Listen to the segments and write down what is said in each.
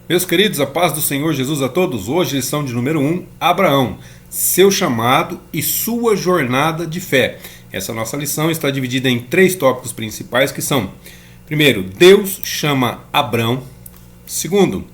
Meus queridos, a paz do Senhor Jesus a todos. Hoje lição de número 1, Abraão, seu chamado e sua jornada de fé. Essa nossa lição está dividida em 3 tópicos principais que são: primeiro, Deus chama Abrão; segundo,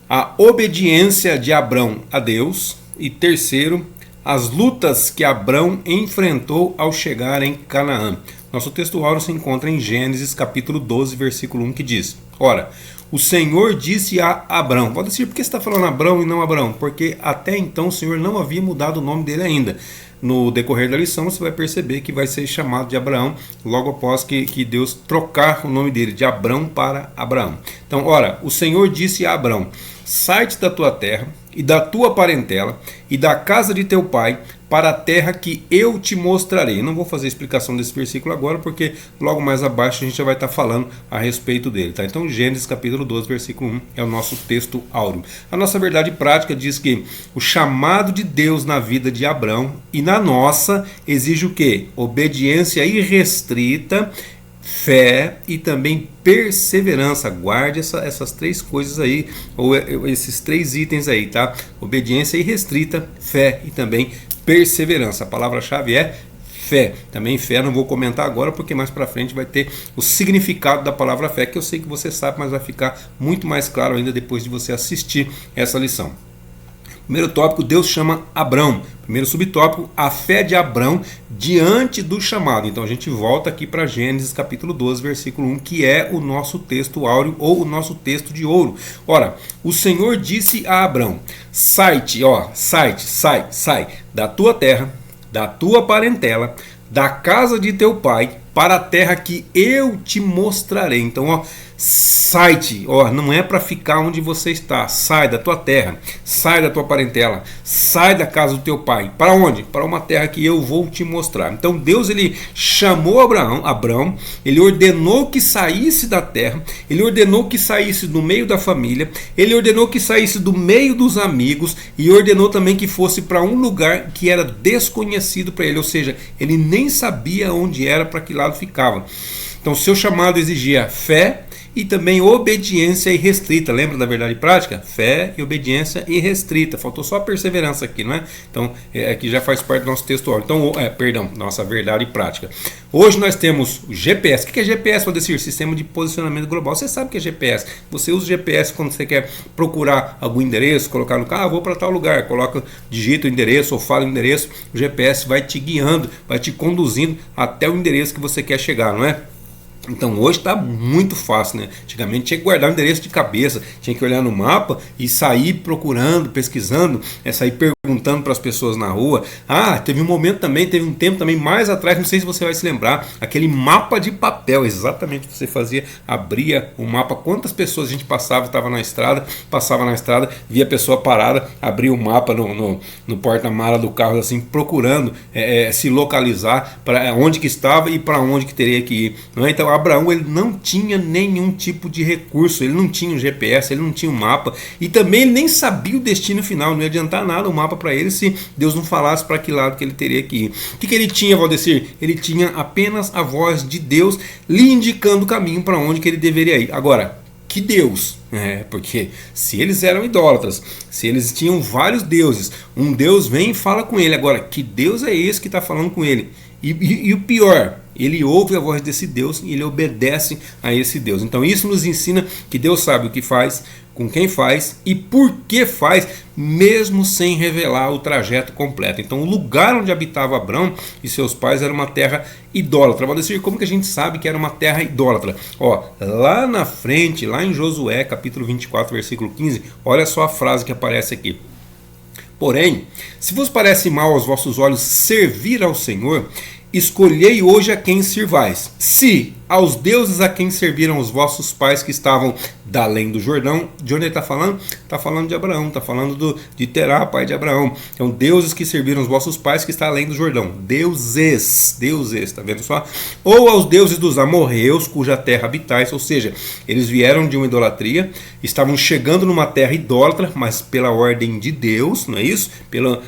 a obediência de Abrão a Deus; e terceiro, as lutas que Abrão enfrentou ao chegar em Canaã. Nosso textuário se encontra em Gênesis capítulo 12, versículo 1, que diz: ora, o Senhor disse a Abrão. Pode dizer, por que você está falando Abrão e não Abrão? Porque até então o Senhor não havia mudado o nome dele ainda. No decorrer da lição você vai perceber que vai ser chamado de Abraão logo após que Deus trocar o nome dele de Abrão para Abraão. Então, ora, o Senhor disse a Abrão: sai-te da tua terra e da tua parentela e da casa de teu pai para a terra que eu te mostrarei. Não vou fazer explicação desse versículo agora, porque logo mais abaixo a gente já vai estar falando a respeito dele, tá? Então Gênesis capítulo 12, versículo 1 é o nosso texto áureo. A nossa verdade prática diz que o chamado de Deus na vida de Abrão e na nossa exige o quê? Obediência irrestrita, fé e também perseverança. Guarde essas 3 coisas aí, ou esses 3 itens aí, tá? Obediência irrestrita, fé e também perseverança. A palavra-chave é fé. Também fé não vou comentar agora, porque mais para frente vai ter o significado da palavra fé, que eu sei que você sabe, mas vai ficar muito mais claro ainda depois de você assistir essa lição. Primeiro tópico, Deus chama Abrão. Primeiro subtópico, a fé de Abrão diante do chamado. Então a gente volta aqui para Gênesis capítulo 12, versículo 1, que é o nosso texto áureo ou o nosso texto de ouro. Ora, o Senhor disse a Abrão: sai-te, sai da tua terra, da tua parentela, da casa de teu pai, para a terra que eu te mostrarei. Então, sai-te, não é para ficar onde você está. Sai da tua terra, sai da tua parentela, sai da casa do teu pai. Para onde? Para uma terra que eu vou te mostrar. Então Deus, ele chamou Abrão, ele ordenou que saísse da terra, ele ordenou que saísse do meio da família, ele ordenou que saísse do meio dos amigos e ordenou também que fosse para um lugar que era desconhecido para ele, ou seja, ele nem sabia onde era, para que lado ficava. Então seu chamado exigia fé e também obediência irrestrita. Lembra da verdade prática? Fé e obediência irrestrita. Faltou só a perseverança aqui, não é? Então, aqui já faz parte do nosso texto. Então, nossa verdade prática. Hoje nós temos o GPS. O que é GPS, Valdecir? Sistema de posicionamento global. Você sabe o que é GPS. Você usa o GPS quando você quer procurar algum endereço, colocar no carro, vou para tal lugar. Coloca, digita o endereço ou fala o endereço. O GPS vai te guiando, vai te conduzindo até o endereço que você quer chegar, não é? Então hoje está muito fácil, né? Antigamente tinha que guardar o endereço de cabeça, tinha que olhar no mapa e sair procurando, pesquisando, sair perguntando para as pessoas na rua. Teve um tempo também mais atrás, não sei se você vai se lembrar, aquele mapa de papel. Exatamente, você fazia, abria o mapa, quantas pessoas a gente passava na estrada, via a pessoa parada, abria o mapa no porta-mala do carro, assim, procurando se localizar para onde que estava e para onde que teria que ir, não é? Então Abraão, ele não tinha nenhum tipo de recurso, ele não tinha um GPS, ele não tinha um mapa, e também ele nem sabia o destino final. Não ia adiantar nada o mapa para ele se Deus não falasse para que lado que ele teria que ir. O que ele tinha, Valdecir? Ele tinha apenas a voz de Deus lhe indicando o caminho para onde que ele deveria ir. Agora, que Deus? Porque se eles eram idólatras, se eles tinham vários deuses, um Deus vem e fala com ele. Agora, que Deus é esse que está falando com ele? E o pior, ele ouve a voz desse Deus e ele obedece a esse Deus. Então isso nos ensina que Deus sabe o que faz, com quem faz e por que faz, mesmo sem revelar o trajeto completo. Então o lugar onde habitava Abrão e seus pais era uma terra idólatra. Vou dizer como que a gente sabe que era uma terra idólatra. Lá na frente, lá em Josué capítulo 24, versículo 15, olha só a frase que aparece aqui: porém, se vos parece mal aos vossos olhos servir ao Senhor, escolhei hoje a quem sirvais. Se aos deuses a quem serviram os vossos pais que estavam da além do Jordão. De onde ele está falando? Está falando de Abraão, está falando de Terá, pai de Abraão. Então, deuses que serviram os vossos pais que está além do Jordão. Deuses, está vendo só? Ou aos deuses dos amorreus, cuja terra habitais, ou seja, eles vieram de uma idolatria, estavam chegando numa terra idólatra, mas pela ordem de Deus, não é isso? Pela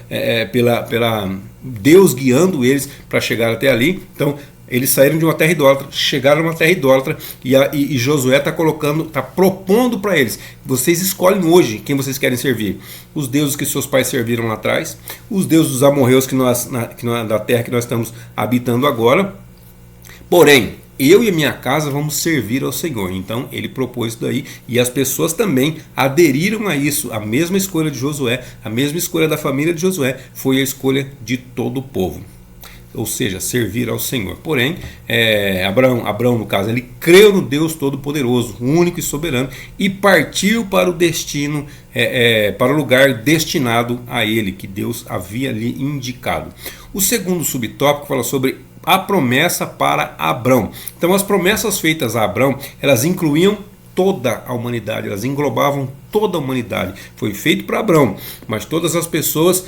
Deus guiando eles para chegar até ali. Então, Eles saíram de uma terra idólatra, chegaram a uma terra idólatra, e Josué está propondo para eles: vocês escolhem hoje quem vocês querem servir. Os deuses que seus pais serviram lá atrás, os deuses dos amorreus da terra que nós estamos habitando agora. Porém, eu e a minha casa vamos servir ao Senhor. Então ele propôs isso daí, e as pessoas também aderiram a isso. A mesma escolha de Josué, a mesma escolha da família de Josué, foi a escolha de todo o povo, ou seja, servir ao Senhor. Porém, Abraão, no caso, ele creu no Deus Todo-Poderoso, único e soberano, e partiu para o destino, para o lugar destinado a ele, que Deus havia lhe indicado. O segundo subtópico fala sobre a promessa para Abrão. Então, as promessas feitas a Abrão, elas incluíam toda a humanidade, elas englobavam toda a humanidade. Foi feito para Abrão, mas todas as pessoas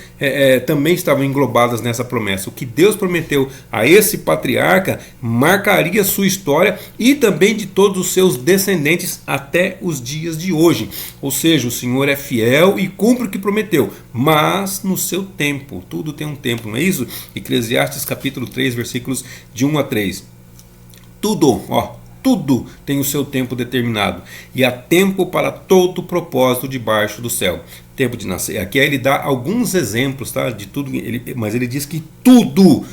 também estavam englobadas nessa promessa. O que Deus prometeu a esse patriarca marcaria sua história e também de todos os seus descendentes até os dias de hoje. Ou seja, o Senhor é fiel e cumpre o que prometeu, mas no seu tempo. Tudo tem um tempo, não é isso? Eclesiastes capítulo 3, versículos de 1 a 3. Tudo tem o seu tempo determinado, e há tempo para todo propósito debaixo do céu. Tempo de nascer. Aqui ele dá alguns exemplos, tá, de tudo, mas ele diz que tudo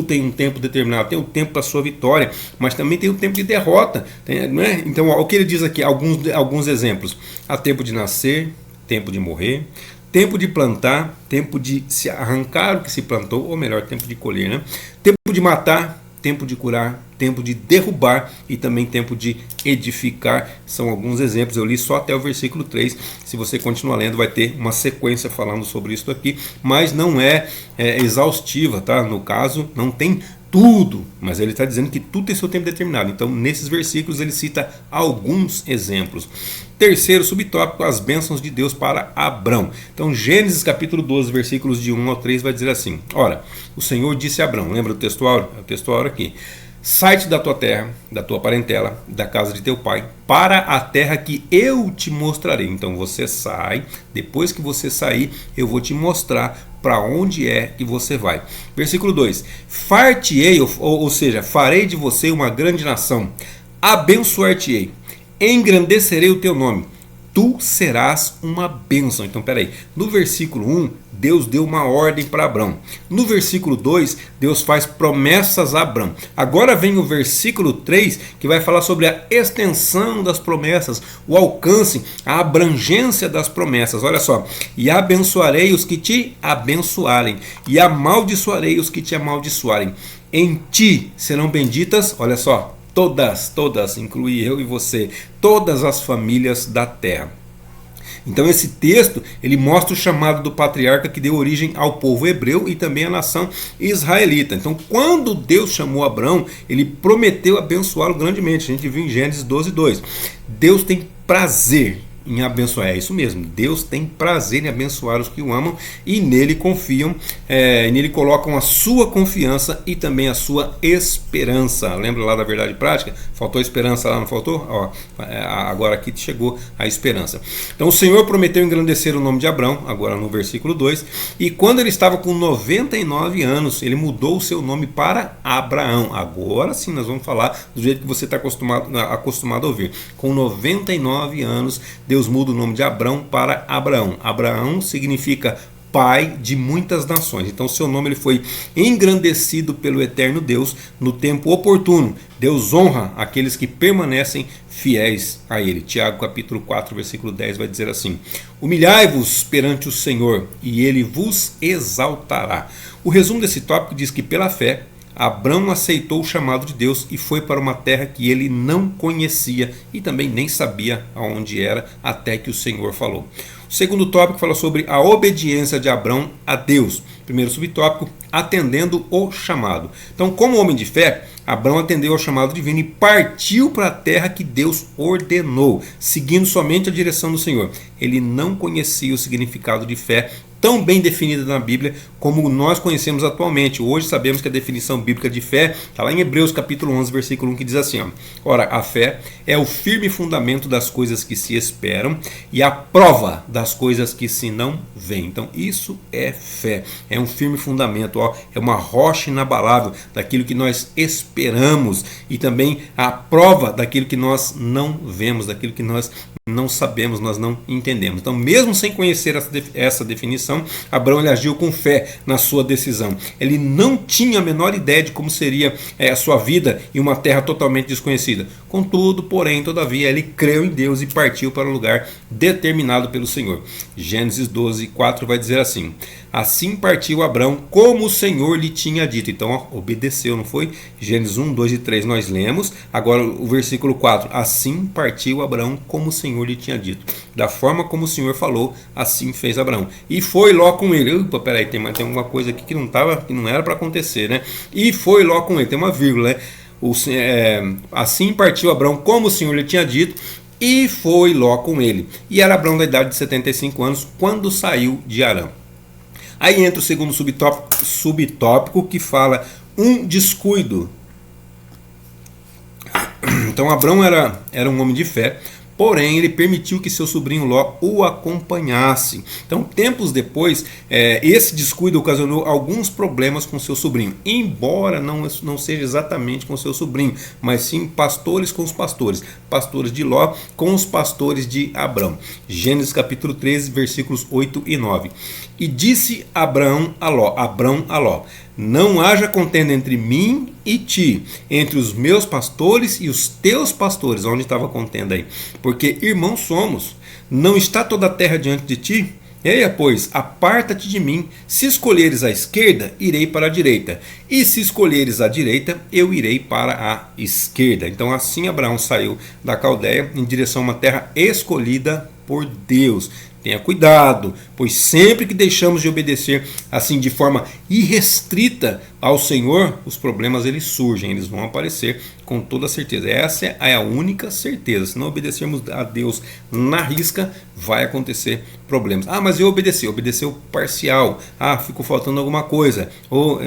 tem um tempo determinado. Tem o tempo da sua vitória, mas também tem o tempo de derrota, não é? Então, o que ele diz aqui, alguns exemplos: há tempo de nascer, tempo de morrer, tempo de plantar, tempo de se arrancar o que se plantou, ou melhor, tempo de colher, né? Tempo de matar, tempo de curar, tempo de derrubar e também tempo de edificar. São alguns exemplos. Eu li só até o versículo 3. Se você continuar lendo, vai ter uma sequência falando sobre isso aqui, mas não é exaustiva, tá? No caso, não tem tudo, mas ele está dizendo que tudo tem seu tempo determinado. Então, nesses versículos, ele cita alguns exemplos. Terceiro subtópico, as bênçãos de Deus para Abrão. Então, Gênesis capítulo 12, versículos de 1 ao 3, vai dizer assim: ora, o Senhor disse a Abrão, lembra do textuário? É o textuário aqui: sai-te da tua terra, da tua parentela, da casa de teu pai, para a terra que eu te mostrarei. Então você sai, depois que você sair, eu vou te mostrar para onde é que você vai. Versículo 2: far-te-ei, ou seja, farei de você uma grande nação, abençoar-te-ei, engrandecerei o teu nome, tu serás uma bênção. Então, peraí, no versículo 1, Deus deu uma ordem para Abrão. No versículo 2, Deus faz promessas a Abrão. Agora vem o versículo 3, que vai falar sobre a extensão das promessas, o alcance, a abrangência das promessas. Olha só: e abençoarei os que te abençoarem, e amaldiçoarei os que te amaldiçoarem. Em ti serão benditas, olha só, todas, inclui eu e você, todas as famílias da terra. Então esse texto, ele mostra o chamado do patriarca que deu origem ao povo hebreu e também à nação israelita. Então, quando Deus chamou Abrão, ele prometeu abençoá-lo grandemente. A gente viu em Gênesis 12, 2. Deus tem prazer em abençoar, é isso mesmo, Deus tem prazer em abençoar os que o amam e nele confiam, nele colocam a sua confiança e também a sua esperança. Lembra lá da verdade prática? Faltou esperança lá, não faltou? Agora aqui chegou a esperança. Então o Senhor prometeu engrandecer o nome de Abrão, agora no versículo 2, e quando ele estava com 99 anos, ele mudou o seu nome para Abraão. Agora sim nós vamos falar do jeito que você está acostumado a ouvir. Com 99 anos, Deus muda o nome de Abrão para Abraão. Abraão significa pai de muitas nações. Então seu nome ele foi engrandecido pelo eterno Deus no tempo oportuno. Deus honra aqueles que permanecem fiéis a ele. Tiago capítulo 4, versículo 10 vai dizer assim: humilhai-vos perante o Senhor e ele vos exaltará. O resumo desse tópico diz que pela fé Abrão aceitou o chamado de Deus e foi para uma terra que ele não conhecia e também nem sabia aonde era, até que o Senhor falou. O segundo tópico fala sobre a obediência de Abrão a Deus. Primeiro subtópico, atendendo o chamado. Então, como homem de fé, Abrão atendeu ao chamado divino e partiu para a terra que Deus ordenou, seguindo somente a direção do Senhor. Ele não conhecia o significado de fé tão bem definida na Bíblia como nós conhecemos atualmente. Hoje sabemos que a definição bíblica de fé está lá em Hebreus capítulo 11, versículo 1, que diz assim: ora, a fé é o firme fundamento das coisas que se esperam e a prova das coisas que se não veem. Então isso é fé, é um firme fundamento, é uma rocha inabalável daquilo que nós esperamos esperamos e também a prova daquilo que nós não vemos, daquilo que nós não sabemos, nós não entendemos. Então, mesmo sem conhecer essa definição, Abraão ele agiu com fé na sua decisão. Ele não tinha a menor ideia de como seria a sua vida em uma terra totalmente desconhecida. Contudo, porém, todavia, ele creu em Deus e partiu para o lugar determinado pelo Senhor. Gênesis 12, 4 vai dizer assim: assim partiu Abraão como o Senhor lhe tinha dito. Então, obedeceu, não foi? Gênesis 1, 2 e 3 nós lemos. Agora o versículo 4: assim partiu Abraão como o Senhor lhe tinha dito. Da forma como o Senhor falou, assim fez Abraão. E foi Ló com ele. Opa, peraí, tem alguma coisa aqui que não era para acontecer, né? E foi Ló com ele, tem uma vírgula, né? Assim partiu Abraão como o Senhor lhe tinha dito, e foi Ló com ele. E era Abraão da idade de 75 anos quando saiu de Harã. Aí entra o segundo subtópico que fala um descuido. Então Abraão era um homem de fé, porém ele permitiu que seu sobrinho Ló o acompanhasse. Então, tempos depois, esse descuido ocasionou alguns problemas com seu sobrinho, embora não seja exatamente com seu sobrinho, mas sim pastores com os pastores, pastores de Ló com os pastores de Abrão. Gênesis capítulo 13, versículos 8 e 9. E disse Abrão a Ló: não haja contenda entre mim e ti, entre os meus pastores e os teus pastores. Onde estava a contenda aí? Porque irmãos somos. Não está toda a terra diante de ti? Eia, pois, aparta-te de mim. Se escolheres a esquerda, irei para a direita. E se escolheres a direita, eu irei para a esquerda. Então assim Abraão saiu da Caldeia em direção a uma terra escolhida por Deus. Tenha cuidado, pois sempre que deixamos de obedecer assim de forma irrestrita ao Senhor, os problemas eles surgem, eles vão aparecer com toda certeza. Essa é a única certeza. Se não obedecermos a Deus na risca, vai acontecer problemas. Ah, mas eu obedeceu parcial. Ah, ficou faltando alguma coisa. Ou,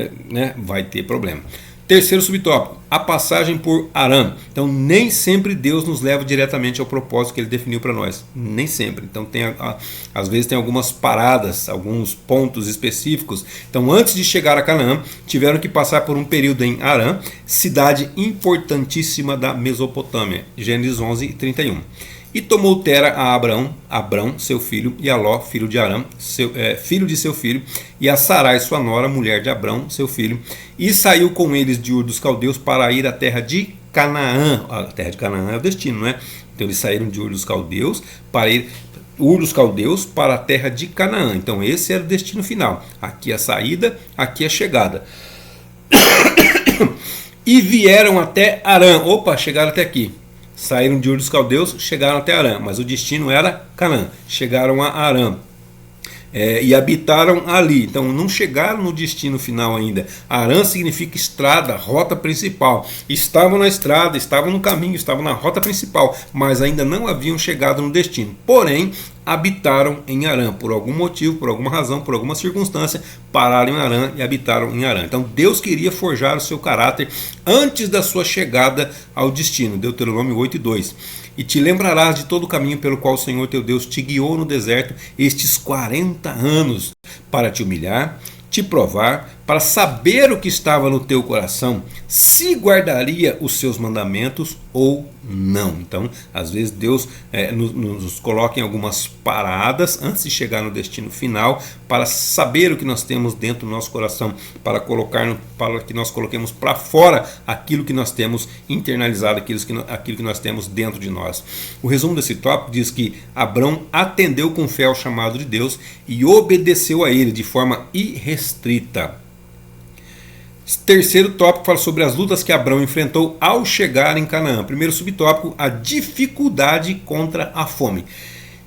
vai ter problema. Terceiro subtópico, a passagem por Harã. Então, nem sempre Deus nos leva diretamente ao propósito que Ele definiu para nós. Nem sempre. Então, às vezes tem algumas paradas, alguns pontos específicos. Então, antes de chegar a Canaã, tiveram que passar por um período em Harã, cidade importantíssima da Mesopotâmia. Gênesis 11, 31. E tomou Tera a Abrão, seu filho, e a Ló, filho de Harã, filho de seu filho, e a Sarai, sua nora, mulher de Abrão, seu filho, e saiu com eles de Ur dos Caldeus para ir à terra de Canaã. A terra de Canaã é o destino, não é? Então eles saíram de Ur dos Caldeus para a terra de Canaã. Então esse era o destino final. Aqui a saída, aqui a chegada. E vieram até Harã. Opa, chegaram até aqui. Saíram de Ur dos Caldeus, chegaram até Harã, mas o destino era Canaã. Chegaram a Harã. E habitaram ali. Então não chegaram no destino final ainda. Harã significa estrada, rota principal. Estavam na estrada, estavam no caminho, estavam na rota principal, mas ainda não haviam chegado no destino. Porém, habitaram em Harã. Por algum motivo, por alguma razão, por alguma circunstância, pararam em Harã e habitaram em Harã. Então Deus queria forjar o seu caráter antes da sua chegada ao destino. Deuteronômio 8:2. E te lembrarás de todo o caminho pelo qual o Senhor teu Deus te guiou no deserto estes 40 anos, para te humilhar, te provar, para saber o que estava no teu coração, se guardaria os seus mandamentos ou não. Então, às vezes Deus nos coloca em algumas paradas antes de chegar no destino final, para saber o que nós temos dentro do nosso coração, para que nós coloquemos para fora aquilo que nós temos internalizado, aquilo que nós temos dentro de nós. O resumo desse tópico diz que Abrão atendeu com fé ao chamado de Deus e obedeceu a ele de forma irrestrita. Terceiro tópico fala sobre as lutas que Abrão enfrentou ao chegar em Canaã. Primeiro subtópico, a dificuldade contra a fome.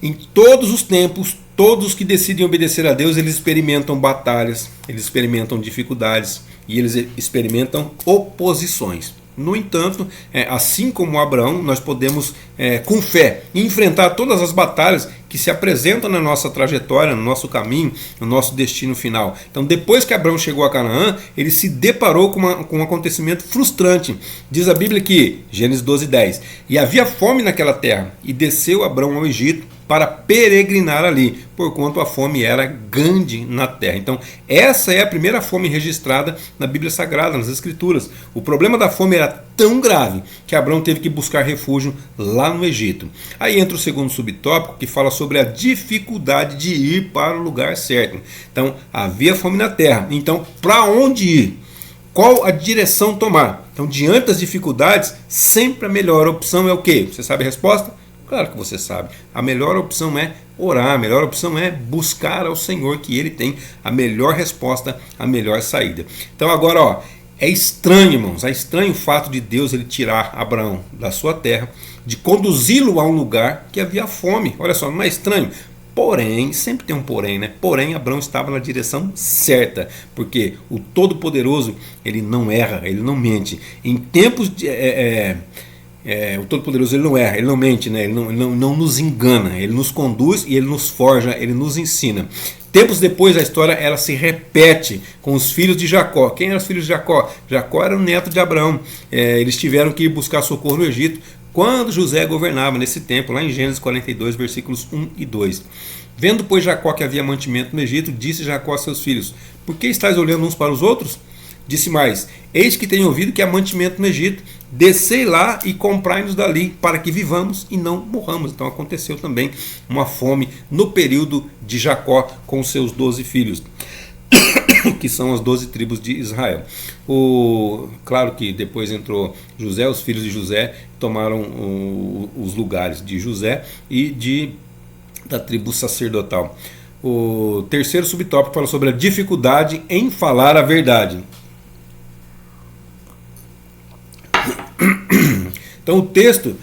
Em todos os tempos, todos os que decidem obedecer a Deus, eles experimentam batalhas, eles experimentam dificuldades e eles experimentam oposições. No entanto, assim como Abraão, nós podemos com fé e enfrentar todas as batalhas que se apresentam na nossa trajetória, no nosso caminho, no nosso destino final. Então, depois que Abraão chegou a Canaã, ele se deparou com um acontecimento frustrante. Diz a Bíblia que, Gênesis 12:10, e havia fome naquela terra, e desceu Abraão ao Egito para peregrinar ali, porquanto a fome era grande na terra. Então, essa é a primeira fome registrada na Bíblia Sagrada, nas Escrituras. O problema da fome era tão grave que Abraão teve que buscar refúgio lá no Egito. Aí entra o segundo subtópico, que fala sobre a dificuldade de ir para o lugar certo. Então, havia fome na terra. Então, para onde ir? Qual a direção tomar? Então, diante das dificuldades, sempre a melhor opção é o quê? Você sabe a resposta? Claro que você sabe. A melhor opção é orar, a melhor opção é buscar ao Senhor, que Ele tem a melhor resposta, a melhor saída. Então agora, é estranho, irmãos, é estranho o fato de Deus ele tirar Abraão da sua terra, de conduzi-lo a um lugar que havia fome. Olha só, não é estranho? Porém, sempre tem um porém, né? Porém, Abraão estava na direção certa, porque o Todo-Poderoso, ele não erra, ele não mente. Em tempos de... o Todo-Poderoso ele não erra, ele não mente, né? Ele não nos engana, ele nos conduz e ele nos forja, ele nos ensina. Tempos depois a história ela se repete com os filhos de Jacó. Quem eram os filhos de Jacó? Jacó era o neto de Abraão. Eles tiveram que ir buscar socorro no Egito quando José governava nesse tempo, lá em Gênesis 42, versículos 1 e 2. Vendo, pois, Jacó que havia mantimento no Egito, disse Jacó a seus filhos: por que estáis olhando uns para os outros? Disse mais: eis que tenho ouvido que há mantimento no Egito, descei lá e comprai-nos dali, para que vivamos e não morramos. Então aconteceu também uma fome no período de Jacó com os seus 12 filhos, que são as 12 tribos de Israel. Claro que depois entrou José, os filhos de José tomaram os lugares de José e da tribo sacerdotal. O terceiro subtópico fala sobre a dificuldade em falar a verdade. Então o texto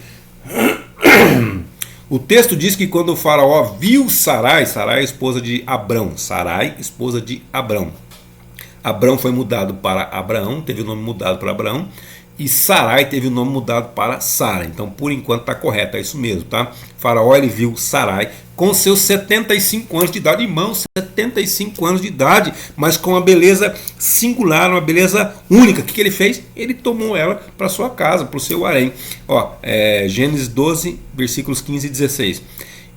diz que quando o faraó viu Sarai, Sarai esposa de Abrão, Sarai esposa de Abrão, Abrão foi mudado para Abraão, teve o nome mudado para Abraão, e Sarai teve o nome mudado para Sara. Então por enquanto está correto, é isso mesmo, tá? Faraó ele viu Sarai com seus 75 anos de idade, irmão, 75 anos de idade, mas com uma beleza singular, uma beleza única. O que ele fez? Ele tomou ela para sua casa, para o seu harém. Gênesis 12, versículos 15 e 16.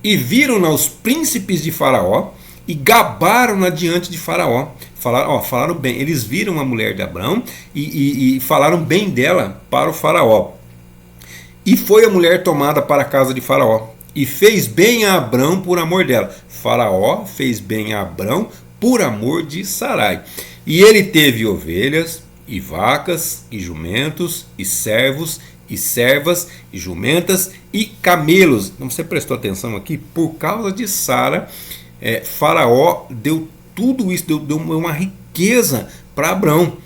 E viram-na os príncipes de Faraó e gabaram-na diante de Faraó. Falaram bem, eles viram a mulher de Abrão e falaram bem dela para o Faraó. E foi a mulher tomada para a casa de Faraó, e fez bem a Abrão por amor dela. Faraó fez bem a Abrão por amor de Sarai. E ele teve ovelhas, e vacas, e jumentos, e servos, e servas, e jumentas, e camelos. Então você prestou atenção aqui? Por causa de Sara, Faraó deu tudo isso, deu uma riqueza para Abrão.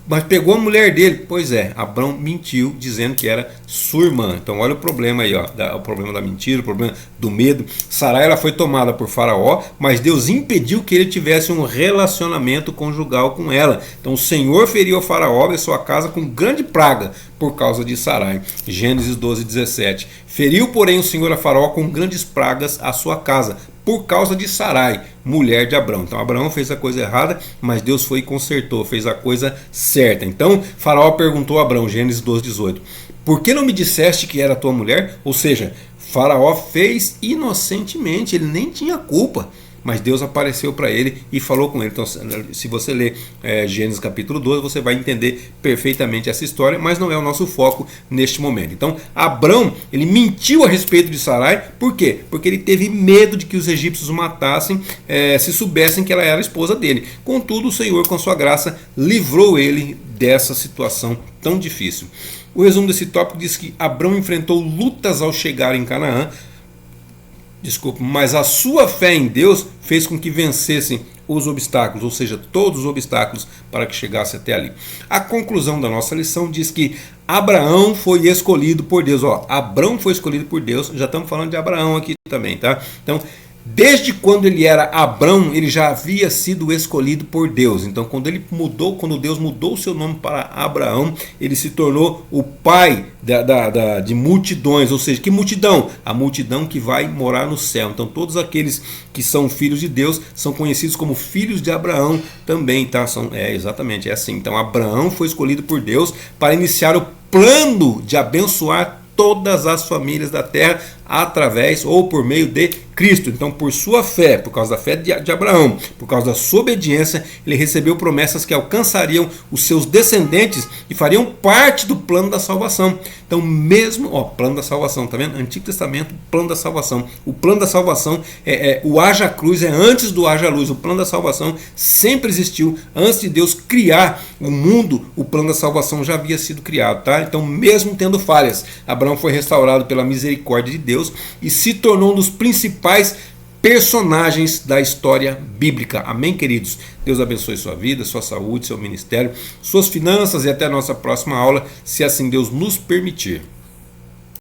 Mas pegou a mulher dele. Pois é, Abrão mentiu dizendo que era sua irmã. Então olha o problema aí, o problema da mentira, o problema do medo. Sarai ela foi tomada por Faraó, mas Deus impediu que ele tivesse um relacionamento conjugal com ela. Então o Senhor feriu a Faraó e sua casa com grande praga por causa de Sarai. Gênesis 12, 17. Feriu, porém, o Senhor a Faraó com grandes pragas a sua casa, por causa de Sarai, mulher de Abrão. Então Abraão fez a coisa errada, mas Deus foi e consertou, fez a coisa certa. Então Faraó perguntou a Abrão, Gênesis 12, 18: por que não me disseste que era tua mulher? Ou seja, Faraó fez inocentemente, ele nem tinha culpa, mas Deus apareceu para ele e falou com ele. Então se você ler Gênesis capítulo 12, você vai entender perfeitamente essa história, mas não é o nosso foco neste momento. Então Abrão, ele mentiu a respeito de Sarai. Por quê? Porque ele teve medo de que os egípcios o matassem se soubessem que ela era a esposa dele. Contudo, o Senhor, com sua graça, livrou ele dessa situação tão difícil. O resumo desse tópico diz que Abrão enfrentou lutas ao chegar em Canaã, mas a sua fé em Deus fez com que vencessem os obstáculos, ou seja, todos os obstáculos para que chegasse até ali. A conclusão da nossa lição diz que Abraão foi escolhido por Deus. Abraão foi escolhido por Deus, já estamos falando de Abraão aqui também, tá? Então, Desde quando ele era Abrão, ele já havia sido escolhido por Deus. Então, quando Deus mudou o seu nome para Abraão, ele se tornou o pai de multidões. Ou seja, que multidão? A multidão que vai morar no céu. Então, todos aqueles que são filhos de Deus são conhecidos como filhos de Abraão também, tá? Exatamente, é assim. Então, Abraão foi escolhido por Deus para iniciar o plano de abençoar todas as famílias da terra através ou por meio de Cristo. Então, por sua fé, por causa da fé de Abraão, por causa da sua obediência, ele recebeu promessas que alcançariam os seus descendentes e fariam parte do plano da salvação. Então, plano da salvação, tá vendo? Antigo Testamento, plano da salvação. O plano da salvação o haja cruz, é antes do haja luz. O plano da salvação sempre existiu. Antes de Deus criar o mundo, o plano da salvação já havia sido criado, tá? Então, mesmo tendo falhas, Abraão foi restaurado pela misericórdia de Deus e se tornou um dos principais personagens da história bíblica. Amém, queridos? Deus abençoe sua vida, sua saúde, seu ministério, suas finanças e até a nossa próxima aula, se assim Deus nos permitir.